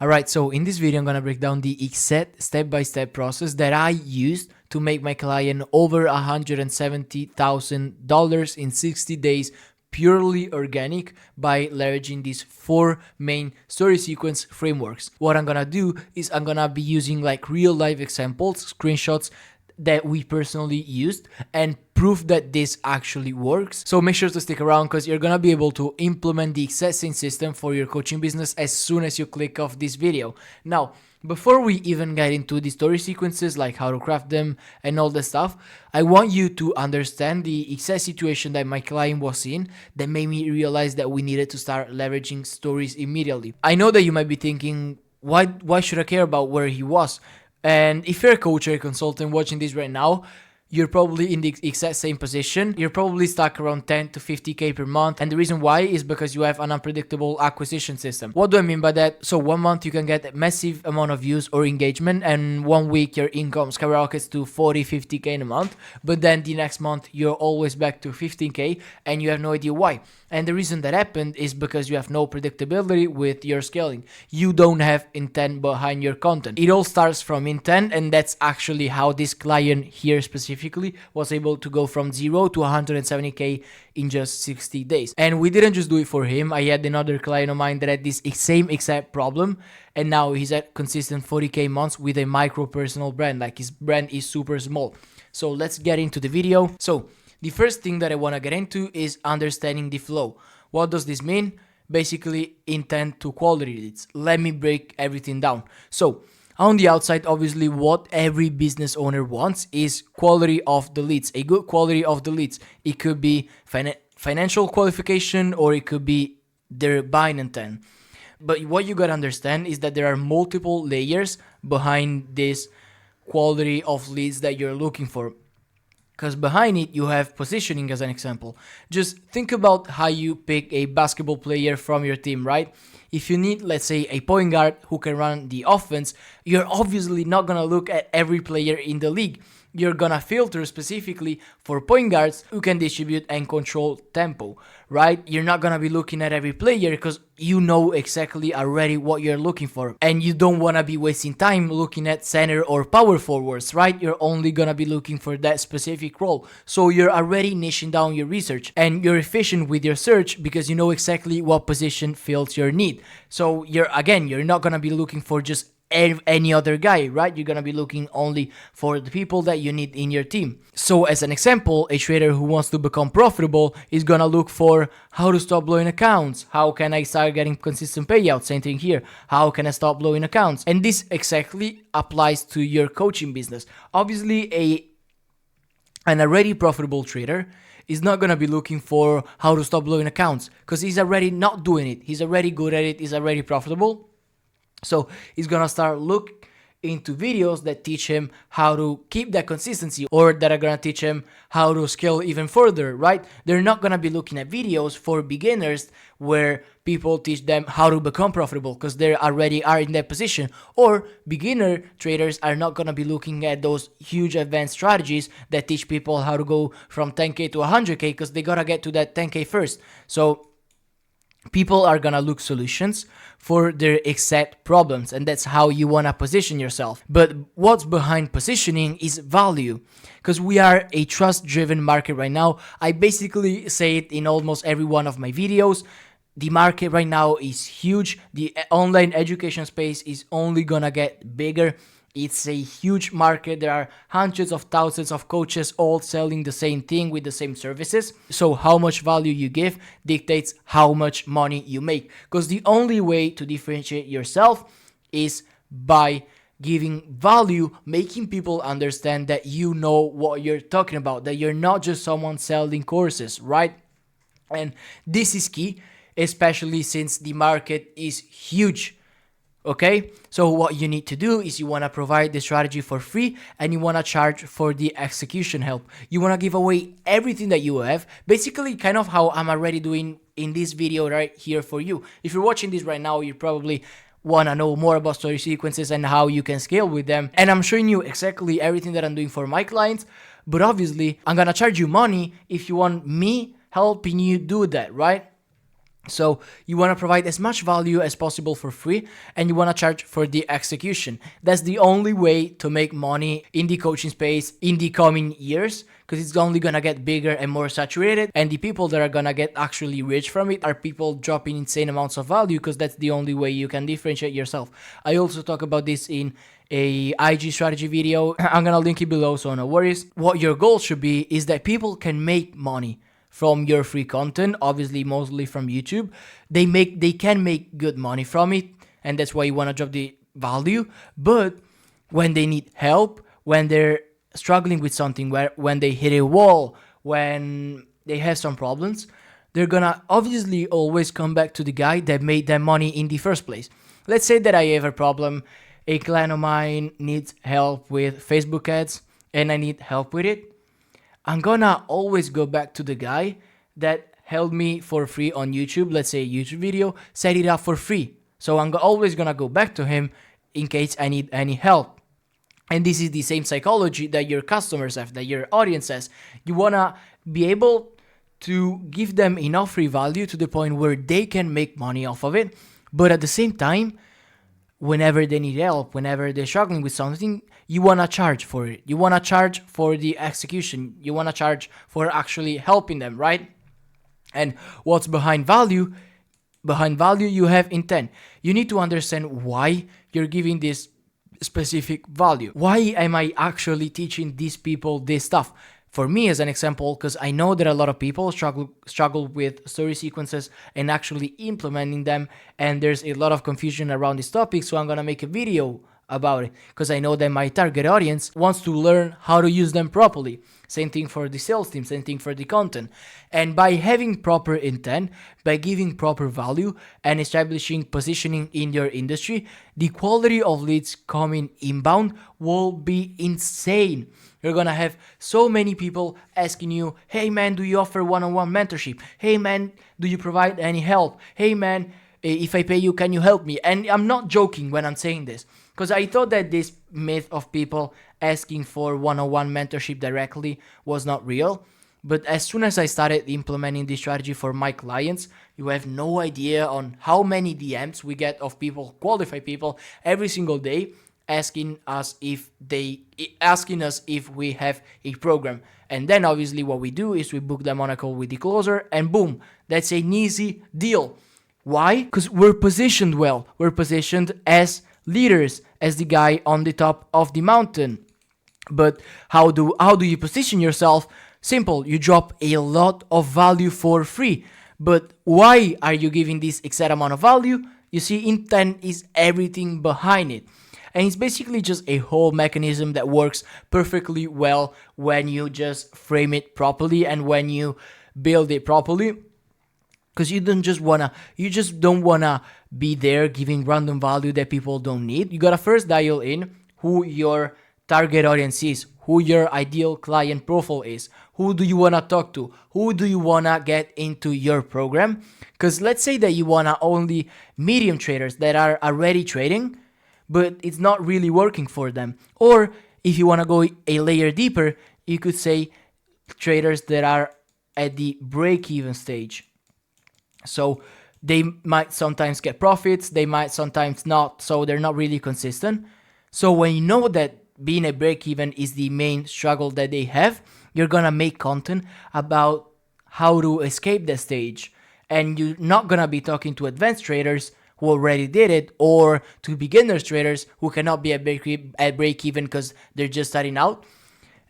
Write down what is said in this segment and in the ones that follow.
Alright, so in this video I'm gonna break down the exact step-by-step process that I used to make my client over $170,000 in 60 days purely organic by leveraging these 4 main story sequence frameworks. What I'm gonna do is I'm gonna be using like real life examples, screenshots that we personally used and proof that this actually works. So make sure to stick around because you're gonna be able to implement the exact same system for your coaching business as soon as you click off this video. Now, before we even get into the story sequences, like how to craft them and all the stuff, I want you to understand the exact situation that my client was in that made me realize that we needed to start leveraging stories immediately. I know that you might be thinking, why should I care about where he was? And if you're a coach or a consultant watching this right now, you're probably in the exact same position. You're probably stuck around 10 to 50K per month. And the reason why is because you have an unpredictable acquisition system. What do I mean by that? So 1 month you can get a massive amount of views or engagement, and 1 week your income skyrockets to 40, 50K in a month. But then the next month you're always back to 15K and you have no idea why. And the reason that happened is because you have no predictability with your scaling. You don't have intent behind your content. It all starts from intent, and that's actually how this client here specifically was able to go from 0 to 170K in just 60 days. And we didn't just do it for him. I had another client of mine that had this same exact problem, and now he's at consistent 40K months with a micro personal brand. Like his brand is super small. So let's get into the video. So the first thing that I want to get into is understanding the flow. What does this mean? Basically, intent to quality leads. Let me break everything down. So on the outside, obviously, what every business owner wants is quality of the leads, a good quality of the leads. It could be financial qualification, or it could be their buying intent. But what you gotta understand is that there are multiple layers behind this quality of leads that you're looking for. Because behind it, you have positioning as an example. Just think about how you pick a basketball player from your team, right? If you need, let's say, a point guard who can run the offense, you're obviously not going to look at every player in the league. You're going to filter specifically for point guards who can distribute and control tempo, right? You're not going to be looking at every player because you know exactly already what you're looking for. And you don't want to be wasting time looking at center or power forwards, right? You're only going to be looking for that specific role. So you're already niching down your research, and you're efficient with your search because you know exactly what position fills your need. So you're not going to be looking for just any other guy, right? You're gonna be looking only for the people that you need in your team. So as an example, a trader who wants to become profitable is gonna look for how to stop blowing accounts. How can I start getting consistent payouts? Same thing here. How can I stop blowing accounts? And this exactly applies to your coaching business. Obviously, an already profitable trader is not gonna be looking for how to stop blowing accounts because he's already not doing it. He's already good at it. He's already profitable. So he's gonna start look into videos that teach him how to keep that consistency, or that are gonna teach him how to scale even further, right? They're not gonna be looking at videos for beginners where people teach them how to become profitable because they already are in that position. Or beginner traders are not gonna be looking at those huge advanced strategies that teach people how to go from 10K to 100K because they gotta get to that 10K first. So people are gonna look solutions for their exact problems, and that's how you wanna position yourself. But what's behind positioning is value, because we are a trust-driven market right now. I basically say it in almost every one of my videos. The market right now is huge. The online education space is only gonna get bigger. It's a huge market. There are hundreds of thousands of coaches all selling the same thing with the same services. So how much value you give dictates how much money you make. Because the only way to differentiate yourself is by giving value, making people understand that you know what you're talking about, that you're not just someone selling courses, right? And this is key, especially since the market is huge. Okay, so what you need to do is you want to provide the strategy for free, and you want to charge for the execution help. You want to give away everything that you have, basically kind of how I'm already doing in this video right here for you. If you're watching this right now, you probably want to know more about story sequences and how you can scale with them. And I'm showing you exactly everything that I'm doing for my clients, but obviously I'm going to charge you money if you want me helping you do that, right? So you want to provide as much value as possible for free, and you want to charge for the execution. That's the only way to make money in the coaching space in the coming years, because it's only going to get bigger and more saturated, and the people that are going to get actually rich from it are people dropping insane amounts of value, because that's the only way you can differentiate yourself. I also talk about this in a IG strategy video. I'm going to link it below, so no worries. What your goal should be is that people can make money from your free content, obviously mostly from YouTube. They can make good money from it, and that's why you want to drop the value. But when they need help, when they're struggling with something, when they hit a wall, when they have some problems, they're gonna obviously always come back to the guy that made them money in the first place. Let's say that I have a problem, a client of mine needs help with Facebook ads, and I need help with it. I'm gonna always go back to the guy that helped me for free on YouTube. Let's say a YouTube video, set it up for free. So I'm always gonna go back to him in case I need any help. And this is the same psychology that your customers have, that your audience has. You wanna be able to give them enough free value to the point where they can make money off of it, but at the same time, whenever they need help, whenever they're struggling with something, you want to charge for it. You want to charge for the execution. You want to charge for actually helping them, right? And what's behind value? Behind value, you have intent. You need to understand why you're giving this specific value. Why am I actually teaching these people this stuff? For me, as an example, because I know that a lot of people struggle with story sequences and actually implementing them, and there's a lot of confusion around this topic, so I'm gonna make a video about it, because I know that my target audience wants to learn how to use them properly. Same thing for the sales team, same thing for the content. And by having proper intent, by giving proper value and establishing positioning in your industry, the quality of leads coming inbound will be insane. You're gonna have so many people asking you, hey man, do you offer one-on-one mentorship? Hey man, do you provide any help? Hey man, if I pay you, can you help me? And I'm not joking when I'm saying this, because I thought that this myth of people asking for one-on-one mentorship directly was not real. But as soon as I started implementing this strategy for my clients, you have no idea on how many DMs we get of people, qualified people, every single day asking us if we have a program. And then obviously what we do is we book them on a call with the closer, and boom, that's an easy deal. Why? Because we're positioned well. We're positioned as leaders, as the guy on the top of the mountain. But how do you position yourself? Simple. You drop a lot of value for free. But why are you giving this exact amount of value? You see, intent is everything behind it. And it's basically just a whole mechanism that works perfectly well when you just frame it properly and when you build it properly. Because you just don't wanna be there giving random value that people don't need. You gotta first dial in who your target audience is, who your ideal client profile is, who do you wanna talk to, who do you wanna get into your program. Because let's say that you wanna only medium traders that are already trading, but it's not really working for them. Or if you wanna go a layer deeper, you could say traders that are at the break-even stage. So they might sometimes get profits, they might sometimes not, so they're not really consistent. So when you know that being a break-even is the main struggle that they have, you're gonna make content about how to escape that stage. And you're not gonna be talking to advanced traders who already did it, or to beginners traders who cannot be at break-even because they're just starting out.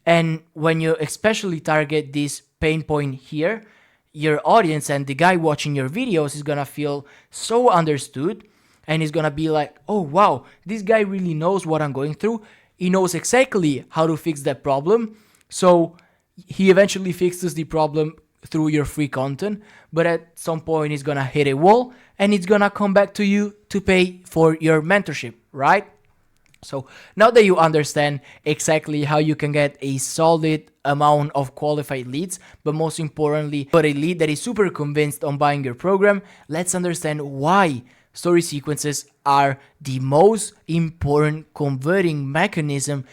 And when you especially target this pain point here, your audience and the guy watching your videos is gonna feel so understood, and he's gonna be like, oh wow, this guy really knows what I'm going through. He knows exactly how to fix that problem. So he eventually fixes the problem through your free content, but at some point he's gonna hit a wall and it's gonna come back to you to pay for your mentorship, right? So now that you understand exactly how you can get a solid amount of qualified leads, but most importantly, but a lead that is super convinced on buying your program, let's understand why story sequences are the most important converting mechanism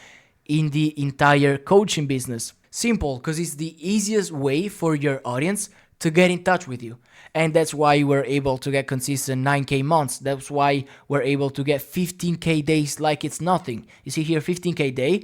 in the entire coaching business. Simple, because it's the easiest way for your audience to get in touch with you. And that's why we're able to get consistent 9K months. That's why we're able to get 15K days like it's nothing. You see here, 15K day,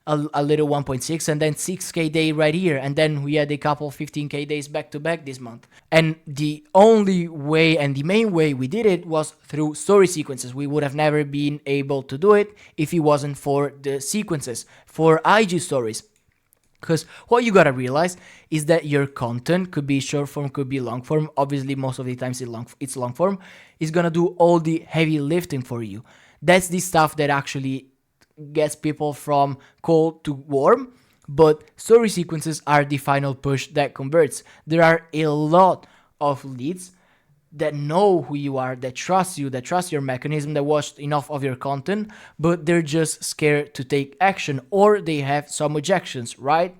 a little 1.6, and then 6K day right here. And then we had a couple 15K days back to back this month. And the only way and the main way we did it was through story sequences. We would have never been able to do it if it wasn't for the sequences, for IG stories. Because what you gotta realize is that your content could be short form, could be long form. Obviously, most of the times it's long form. Is gonna do all the heavy lifting for you. That's the stuff that actually gets people from cold to warm. But story sequences are the final push that converts. There are a lot of leads that know who you are, that trust you, that trust your mechanism, that watched enough of your content, but they're just scared to take action, or they have some objections, right?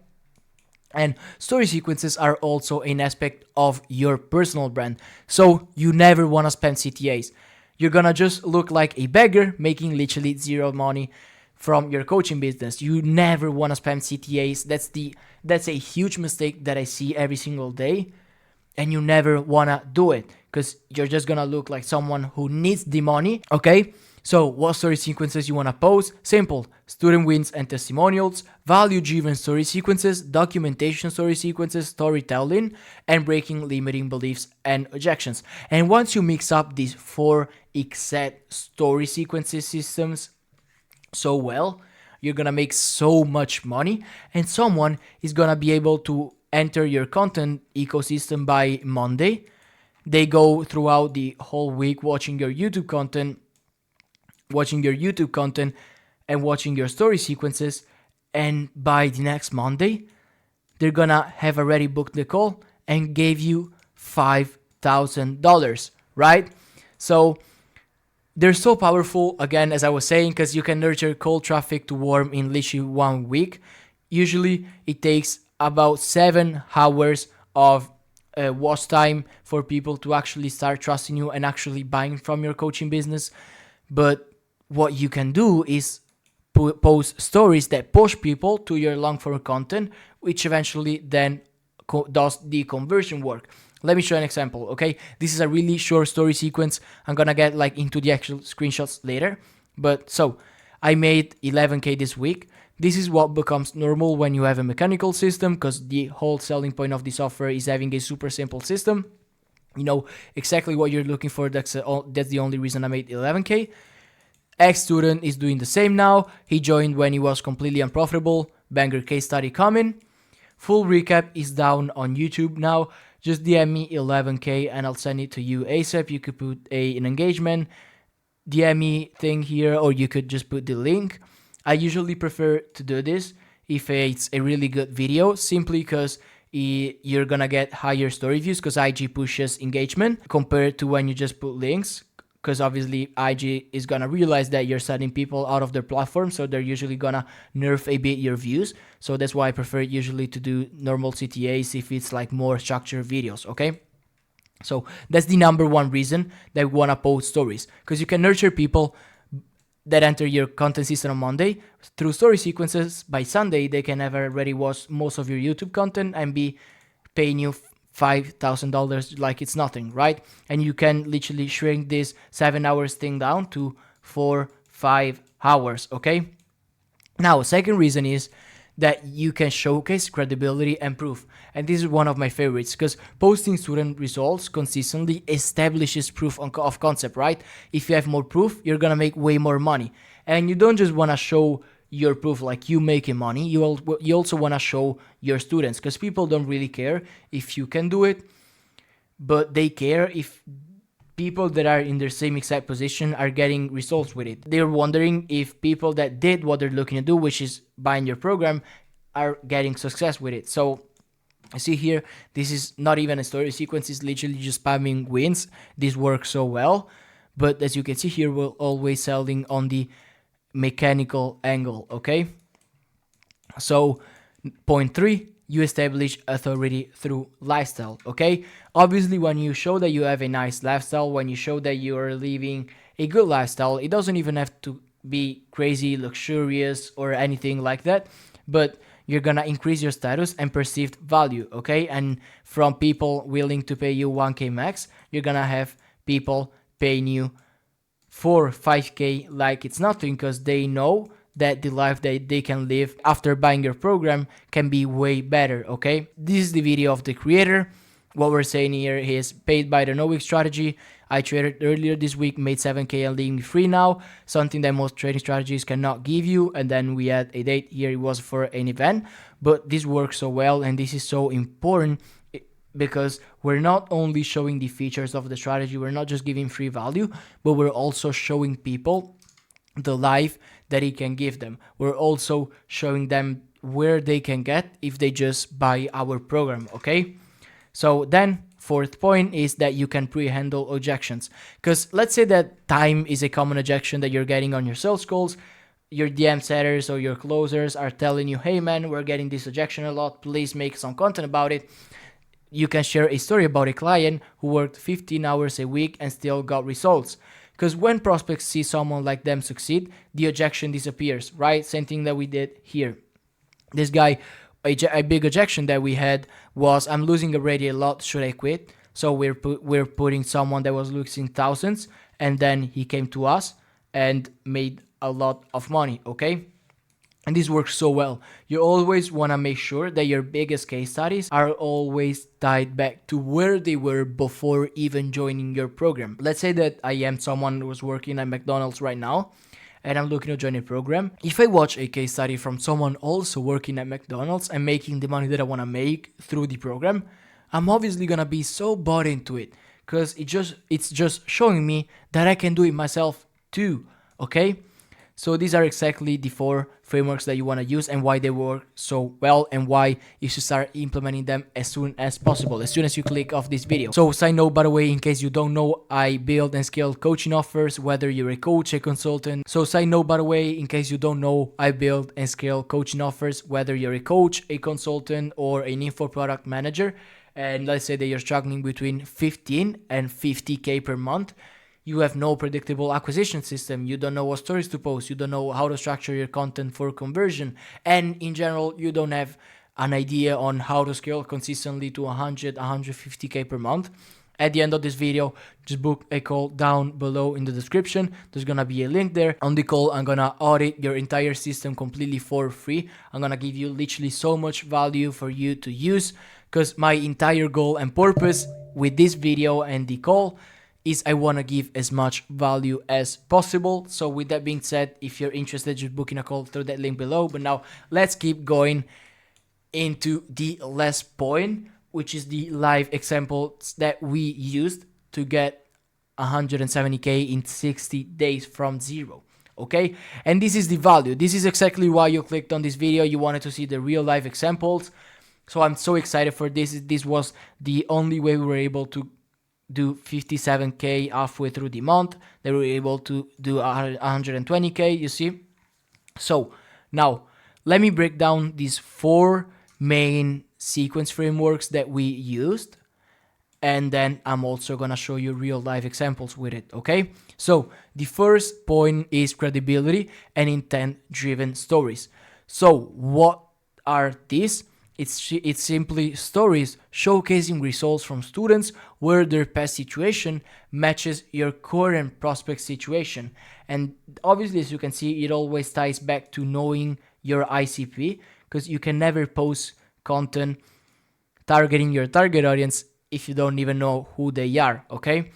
And story sequences are also an aspect of your personal brand. So you never want to spend CTAs. You're gonna just look like a beggar making literally zero money from your coaching business. You never want to spam CTAs. That's a huge mistake that I see every single day, and you never want to do it because you're just going to look like someone who needs the money. Okay, so what story sequences you want to post? Simple: student wins and testimonials, value driven story sequences, documentation story sequences, storytelling, and breaking limiting beliefs and objections. And once you mix up these 4 exact story sequences systems so well, you're gonna make so much money, and someone is gonna be able to enter your content ecosystem by Monday. They go throughout the whole week watching your YouTube content, and watching your story sequences, and by the next Monday they're gonna have already booked the call and gave you $5,000, right? So they're so powerful, again, as I was saying, because you can nurture cold traffic to warm in literally 1 week. Usually it takes about 7 hours of watch time for people to actually start trusting you and actually buying from your coaching business. But what you can do is post stories that push people to your long form content, which eventually then does the conversion work. Let me show an example, okay? This is a really short story sequence. I'm gonna get like into the actual screenshots later. But so, I made 11K this week. This is what becomes normal when you have a mechanical system, because the whole selling point of the software is having a super simple system. You know exactly what you're looking for. That's the only reason I made 11K. Ex-student is doing the same now. He joined when he was completely unprofitable. Banger case study coming. Full recap is down on YouTube now. Just DM me 11K and I'll send it to you ASAP. You could put an engagement DM me thing here, or you could just put the link. I usually prefer to do this if it's a really good video, simply because you're gonna get higher story views, because IG pushes engagement compared to when you just put links, because obviously IG is gonna realize that you're sending people out of their platform, so they're usually gonna nerf a bit your views. So that's why I prefer usually to do normal CTAs if it's like more structured videos, okay? So that's the number one reason that we wanna post stories, because you can nurture people that enter your content system on Monday through story sequences. By Sunday, they can have already watched most of your YouTube content and be paying you $5,000 like it's nothing, right? And you can literally shrink this 7 hours thing down to 4-5 hours, okay? Now, second reason is that you can showcase credibility and proof. And this is one of my favorites, because posting student results consistently establishes proof of concept, right? If you have more proof, you're gonna make way more money. And you don't just wanna show your proof like you making money, you also wanna show your students, because people don't really care if you can do it, but they care if people that are in their same exact position are getting results with it. They're wondering if people that did what they're looking to do, which is buying your program, are getting success with it. So I see here, this is not even a story sequence, it's literally just spamming wins. This works so well. But as you can see here, we're always selling on the mechanical angle, okay? So point 3, you establish authority through lifestyle, okay? Obviously, when you show that you have a nice lifestyle, when you show that you are living a good lifestyle, it doesn't even have to be crazy, luxurious, or anything like that. But you're gonna increase your status and perceived value, okay? And from people willing to pay you 1k max, you're gonna have people paying you 4 5k like it's nothing, because they know that the life that they can live after buying your program can be way better, okay? This is the video of the creator. What we're saying here is paid by the no-week strategy. I traded earlier this week, made 7k and leaving me free now, something that most trading strategies cannot give you. And then we had a date here, it was for an event, but this works so well, and this is so important because we're not only showing the features of the strategy, we're not just giving free value, but we're also showing people the life that it can give them. We're also showing them where they can get if they just buy our program, okay? So then fourth point is that you can pre-handle objections, because let's say that time is a common objection that you're getting on your sales calls. Your DM setters or your closers are telling you, hey man, we're getting this objection a lot, please make some content about it. You can share a story about a client who worked 15 hours a week and still got results. Because when prospects see someone like them succeed, the objection disappears, right? Same thing that we did here. This guy, a big objection that we had was, I'm losing already a lot, should I quit? So we're putting someone that was losing thousands, and then he came to us and made a lot of money, okay? And this works so well. You always want to make sure that your biggest case studies are always tied back to where they were before even joining your program. Let's say that I am someone who's working at McDonald's right now, and I'm looking to join a program. If I watch a case study from someone also working at McDonald's and making the money that I want to make through the program, I'm obviously going to be so bought into it, because it's just showing me that I can do it myself too, okay? So these are exactly the 4 frameworks that you want to use and why they work so well, and why you should start implementing them as soon as possible, as soon as you click off this video. So side note, by the way, in case you don't know, I build and scale coaching offers, whether you're a coach, a consultant. So side note, by the way, in case you don't know, I build and scale coaching offers, whether you're a coach, a consultant, or an infoproduct manager. And let's say that you're struggling between 15 and 50k per month. You have no predictable acquisition system, you don't know what stories to post, you don't know how to structure your content for conversion, and in general, you don't have an idea on how to scale consistently to 100, 150k per month. At the end of this video, just book a call down below in the description. There's gonna be a link there. On the call, I'm gonna audit your entire system completely for free. I'm gonna give you literally so much value for you to use, because my entire goal and purpose with this video and the call is I want to give as much value as possible. So with that being said, if you're interested, just booking a call through that link below. But now let's keep going into the last point, which is the live examples that we used to get 170k in 60 days from zero. Okay, and this is the value. This is exactly why you clicked on this video. You wanted to see the real life examples. So I'm so excited for this. This was the only way we were able to do 57k halfway through the month. They were able to do 120k, you see. So now let me break down these 4 main sequence frameworks that we used, and then I'm also gonna show you real life examples with it, okay? So the first point is credibility and intent driven stories. So what are these? It's simply stories showcasing results from students where their past situation matches your current prospect situation. And obviously, as you can see, it always ties back to knowing your ICP, because you can never post content targeting your target audience if you don't even know who they are, okay?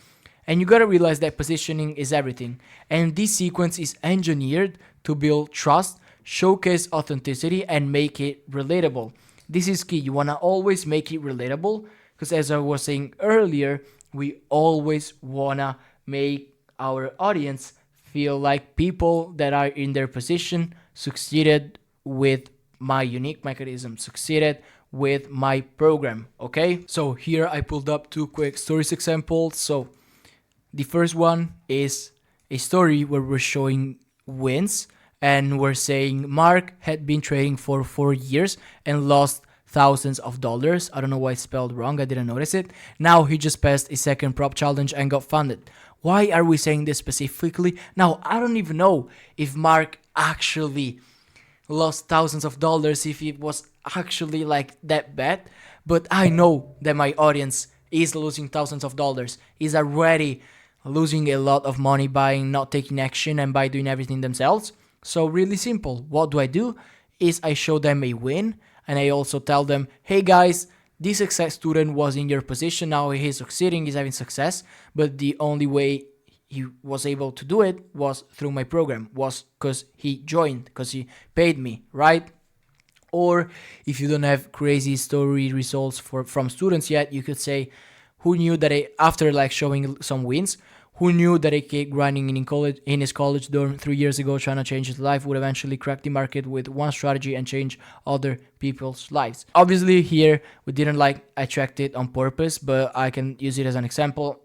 And you gotta realize that positioning is everything. And this sequence is engineered to build trust, showcase authenticity, and make it relatable. This is key. You want to always make it relatable, because as I was saying earlier, we always want to make our audience feel like people that are in their position succeeded with my unique mechanism, succeeded with my program, okay? So here I pulled up 2 quick stories examples. So the first one is a story where we're showing wins, and we're saying Mark had been trading for 4 years and lost thousands of dollars. I don't know why it's spelled wrong. I didn't notice it. Now he just passed a second prop challenge and got funded. Why are we saying this specifically? Now, I don't even know if Mark actually lost thousands of dollars if it was actually like that bad. But I know that my audience is losing thousands of dollars, is already losing a lot of money by not taking action and by doing everything themselves. So really simple. What do? Is I show them a win, and I also tell them, hey guys, this success student was in your position, now he's succeeding, he's having success, but the only way he was able to do it was through my program, was because he joined, because he paid me, right? Or if you don't have crazy story results from students yet, you could say, who knew that after like showing some wins, who knew that a kid grinding in his college dorm 3 years ago trying to change his life would eventually crack the market with one strategy and change other people's lives. Obviously here we didn't like attract it on purpose, but I can use it as an example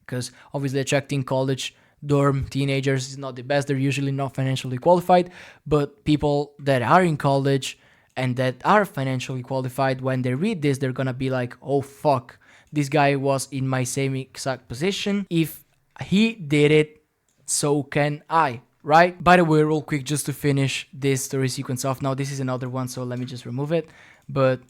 because obviously attracting college dorm teenagers is not the best. They're usually not financially qualified, but people that are in college and that are financially qualified, when they read this, they're gonna be like, oh fuck, this guy was in my same exact position. If he did it, so can I, right? By the way, real quick, just to finish this story sequence off. Now, this is another one, so let me just remove it. But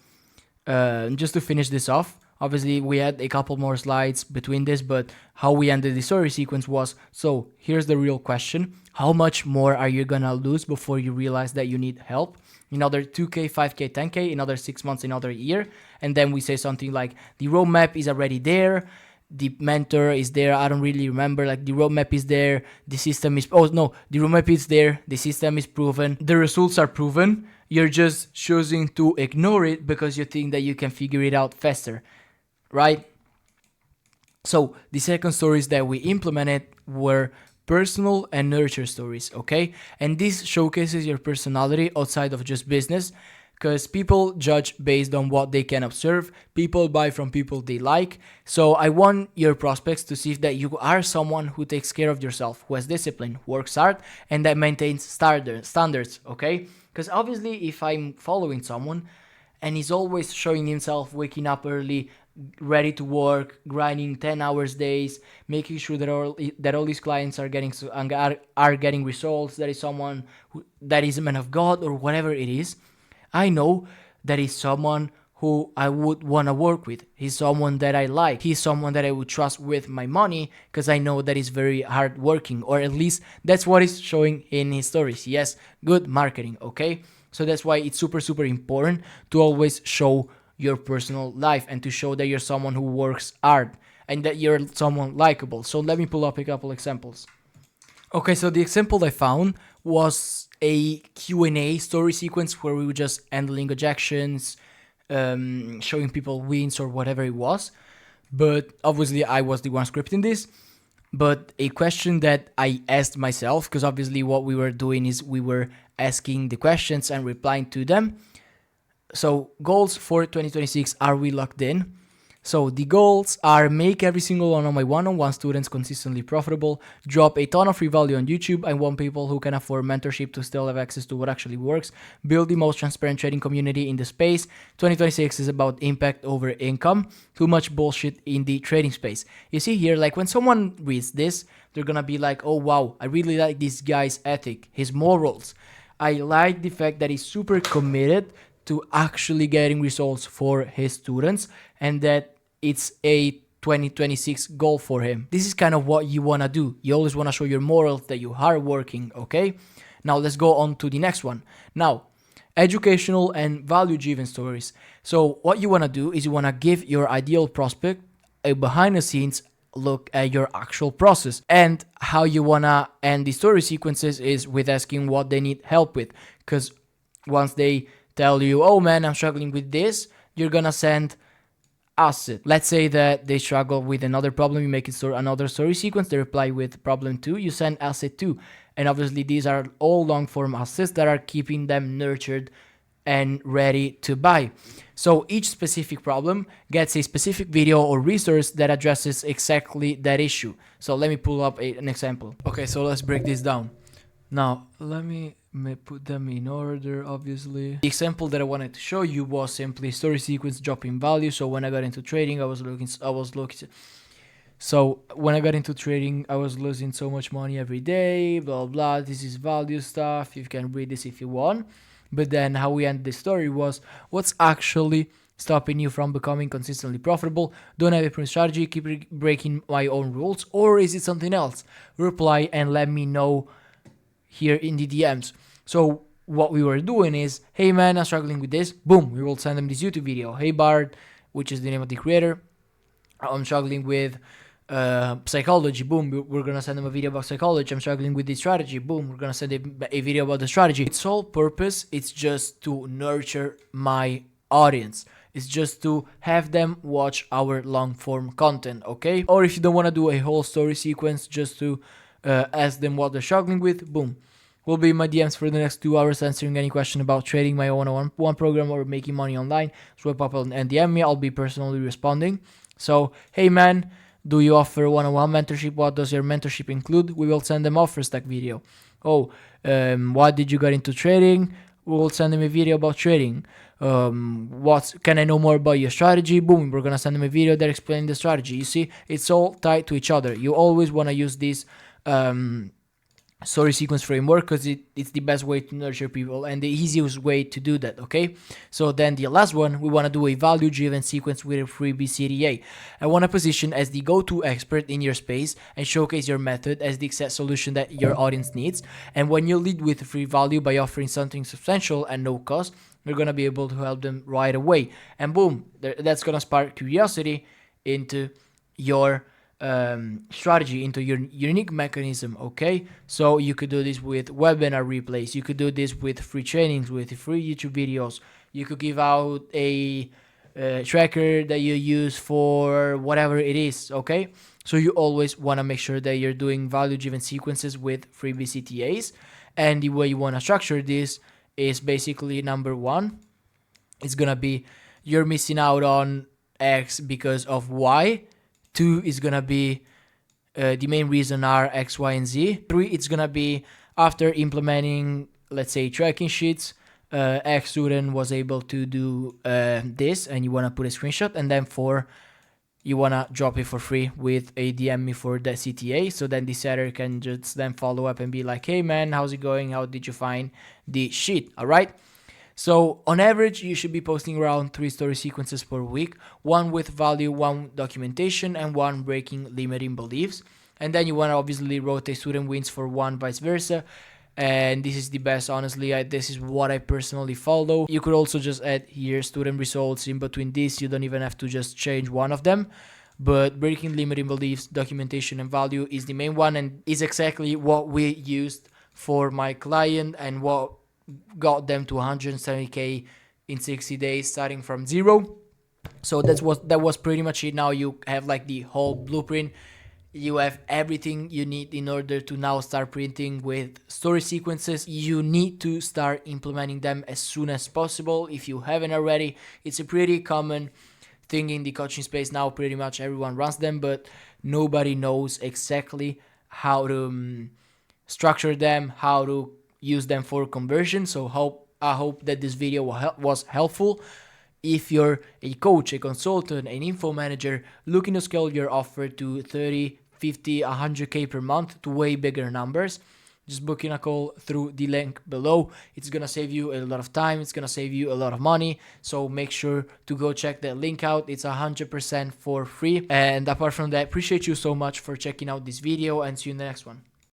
just to finish this off, obviously, we had a couple more slides between this, but how we ended the story sequence was, so here's the real question. How much more are you gonna lose before you realize that you need help? Another 2K, 5K, 10K, another 6 months, another year. And then we say something like, the roadmap is already there. The mentor is there. I don't really remember. Like, the roadmap is there. The system is, oh no, the roadmap is there. The system is proven. The results are proven. You're just choosing to ignore it because you think that you can figure it out faster, right? So the second stories that we implemented were personal and nurture stories, okay? And this showcases your personality outside of just business, because people judge based on what they can observe. People buy from people they like. So I want your prospects to see that you are someone who takes care of yourself, who has discipline, works hard, and that maintains standards, okay? Because obviously if I'm following someone and he's always showing himself waking up early, ready to work, grinding 10 hours days, making sure that all these clients are getting results, that is someone that is a man of God or whatever it is, I know that is someone who I would want to work with. He's someone that I like. He's someone that I would trust with my money, because I know that he's very hardworking, or at least that's what he's showing in his stories. Yes, good marketing, okay? So that's why it's super, super important to always show your personal life and to show that you're someone who works hard and that you're someone likable. So let me pull up a couple examples. Okay, so the example I found was a Q&A story sequence where we were just handling objections, showing people wins or whatever it was. But obviously I was the one scripting this. But a question that I asked myself, because obviously what we were doing is we were asking the questions and replying to them. So goals for 2026, are we locked in? So the goals are: make every single one of my one-on-one students consistently profitable, drop a ton of free value on YouTube. I want people who can afford mentorship to still have access to what actually works, build the most transparent trading community in the space. 2026 is about impact over income. Too much bullshit in the trading space. You see here, like when someone reads this, they're gonna be like, oh wow, I really like this guy's ethic, his morals. I like the fact that he's super committed to actually getting results for his students, and that it's a 2026 goal for him. This is kind of what you want to do. You always want to show your morals, that you are working, okay? Now let's go on to the next one. Now, educational and value-driven stories. So what you want to do is you want to give your ideal prospect a behind-the-scenes look at your actual process, and how you want to end the story sequences is with asking what they need help with, because once they tell you, oh man, I'm struggling with this, you're gonna send asset. Let's say that they struggle with another problem, you make it another story sequence, they reply with problem 2, you send asset 2. And obviously these are all long form assets that are keeping them nurtured and ready to buy. So each specific problem gets a specific video or resource that addresses exactly that issue. So let me pull up an example. Okay, so let's break this down. Now, let me put them in order, obviously. The example that I wanted to show you was simply story sequence dropping value. So when I got into trading, I was looking So when I got into trading, I was losing so much money every day, blah, blah. This is value stuff. You can read this if you want. But then how we end the story was, what's actually stopping you from becoming consistently profitable? Don't have a print strategy, keep breaking my own rules, or is it something else? Reply and let me know here in the DMs. So what we were doing is, hey man, I'm struggling with this. Boom, we will send them this YouTube video. Hey Bard, which is the name of the creator, I'm struggling with psychology. Boom, we're gonna send them a video about psychology. I'm struggling with this strategy. Boom, we're gonna send a video about the strategy. Its sole purpose is just to nurture my audience. It's just to have them watch our long form content, okay? Or if you don't want to do a whole story sequence, just to ask them what they're struggling with, boom. Will be in my DMs for the next 2 hours answering any question about trading my one-on-one program or making money online. Swipe up and DM me. I'll be personally responding. So, hey man, do you offer one-on-one mentorship? What does your mentorship include? We will send them offers that video. Oh, why did you get into trading? We will send them a video about trading. What can I know more about your strategy? Boom, we're gonna send them a video that explains the strategy. You see, it's all tied to each other. You always want to use this story sequence framework because it's the best way to nurture people and the easiest way to do that, okay? So then the last one, we want to do a value driven sequence with a freebie CTA. I want to position as the go-to expert in your space and showcase your method as the exact solution that your audience needs. And when you lead with free value by offering something substantial and no cost, you're going to be able to help them right away. And boom, that's going to spark curiosity into your strategy, into your unique mechanism, okay? So you could do this with webinar replays, you could do this with free trainings, with free YouTube videos, you could give out a tracker that you use for whatever it is, okay? So you always want to make sure that you're doing value driven sequences with freebie CTAs. And the way you want to structure this is basically, number one, it's gonna be you're missing out on X because of Y. 2 is gonna be the main reason are X, Y, and Z. 3, it's gonna be after implementing, let's say, tracking sheets, X student was able to do this, and you wanna put a screenshot. And then 4, you wanna drop it for free with a DM me for that CTA. So then the setter can just then follow up and be like, hey man, how's it going? How did you find the sheet? All right. So on average, you should be posting around 3 story sequences per week, 1 with value, 1 documentation, and 1 breaking limiting beliefs. And then you want to obviously rotate student wins for 1 vice versa. And this is the best, honestly. This is what I personally follow. You could also just add here student results in between this. You don't even have to just change one of them. But breaking limiting beliefs, documentation, and value is the main one, and is exactly what we used for my client and what got them to 170k in 60 days starting from 0. So that was pretty much it. Now you have like the whole blueprint. You have everything you need in order to now start printing with story sequences. You need to start implementing them as soon as possible if you haven't already. It's a pretty common thing in the coaching space now. Pretty much everyone runs them, but nobody knows exactly how to structure them, how to use them for conversion. So I hope that this video was helpful. If you're a coach, a consultant, an info manager looking to scale your offer to 30, 50, 100k per month to way bigger numbers, just booking a call through the link below. It's gonna save you a lot of time, it's gonna save you a lot of money, so make sure to go check that link out. It's 100% for free. And apart from that, appreciate you so much for checking out this video, and see you in the next one.